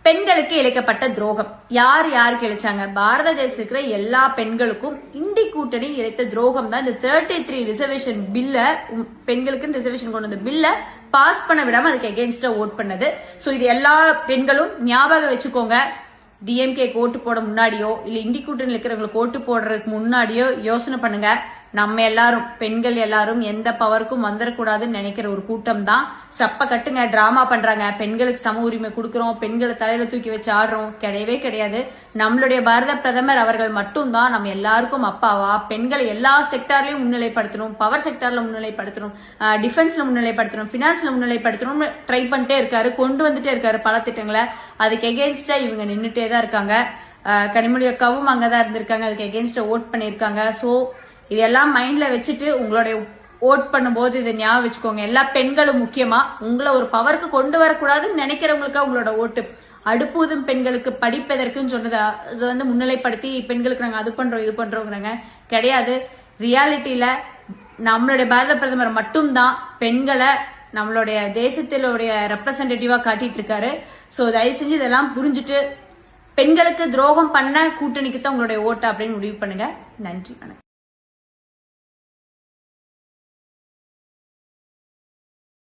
பெண்களுக்கு இழைக்கப்பட்ட துரோகம் யார் யாருக்கு இழைச்சாங்க? பாரத தேசத்தில் இருக்கிற எல்லா பெண்களுக்கும் இண்டி கூட்டணி இழைத்த துரோகம் தான் இந்த 33 ரிசர்வேஷன் பில்ல, பெண்களுக்கு ரிசர்வேஷன் கொண்டு வந்த பில்ல பாஸ் பண்ண விடாம அதுக்கு எகென்ஸ்டா ஓட் பண்ணது. சோ இது எல்லா பெண்களும் ஞாபகம் வச்சுக்கோங்க. டிஎம்கே ஓட்டு போட முன்னாடியோ இல்ல இண்டி கூட்டணியில் இருக்கிறவங்களுக்கு ஓட்டு போடுறதுக்கு முன்னாடியோ யோசனை பண்ணுங்க. நம்ம எல்லாரும் பெண்கள் எல்லாரும் எந்த பவருக்கும் வந்துடக்கூடாதுன்னு நினைக்கிற ஒரு கூட்டம் தான் சப்ப கட்டுங்க டிராமா பண்றாங்க. பெண்களுக்கு சம உரிமை கொடுக்கறோம், பெண்களை தலையில தூக்கி வச்சு ஆடுறோம். கிடையவே கிடையாது. நம்மளுடைய பாரத பிரதமர் அவர்கள் மட்டும்தான் நம்ம எல்லாருக்கும் அப்பாவா. பெண்களை எல்லா செக்டார்லயும் முன்னிலைப்படுத்தணும், பவர் செக்டார்ல முன்னிலைப்படுத்தணும், டிஃபென்ஸ்ல முன்னிலைப்படுத்தணும், பினான்ஸ்ல முன்னிலைப்படுத்தணும் ட்ரை பண்ணிட்டே இருக்காரு, கொண்டு வந்துட்டே இருக்காரு பல திட்டங்களை. அதுக்கு எகென்ஸ்டா இவங்க நின்றுட்டே தான் இருக்காங்க. கனிமொழி அக்காவும் அங்கதான் இருந்திருக்காங்க, அதுக்கு எகென்ஸ்டா ஓட் பண்ணிருக்காங்க. சோ இதெல்லாம் மைண்ட்ல வச்சுட்டு உங்களுடைய ஓட் பண்ணும்போது இதை ஞாபகம் வச்சுக்கோங்க. எல்லா பெண்களும் முக்கியமா உங்களை ஒரு பவருக்கு கொண்டு வரக்கூடாதுன்னு நினைக்கிறவங்களுக்கா உங்களோட ஓட்டு. அடுப்பூதும் பெண்களுக்கு படிப்பதற்குன்னு சொன்னதை வந்து முன்னிலைப்படுத்தி பெண்களுக்கு நாங்க அது பண்றோம் இது பண்றோங்கிறாங்க. கிடையாது. ரியாலிட்டியில நம்மளுடைய பாரத பிரதமர் மட்டும்தான் பெண்களை நம்மளுடைய தேசத்திலுடைய ரெப்ரசன்டேட்டிவா காட்டிட்டு இருக்காரு. சோ தயவு செஞ்சு இதெல்லாம் புரிஞ்சுட்டு பெண்களுக்கு துரோகம் பண்ண கூட்டணிக்கு தான் உங்களுடைய ஓட்டு அப்படின்னு முடிவு பண்ணுங்க. நன்றி, வணக்கம்.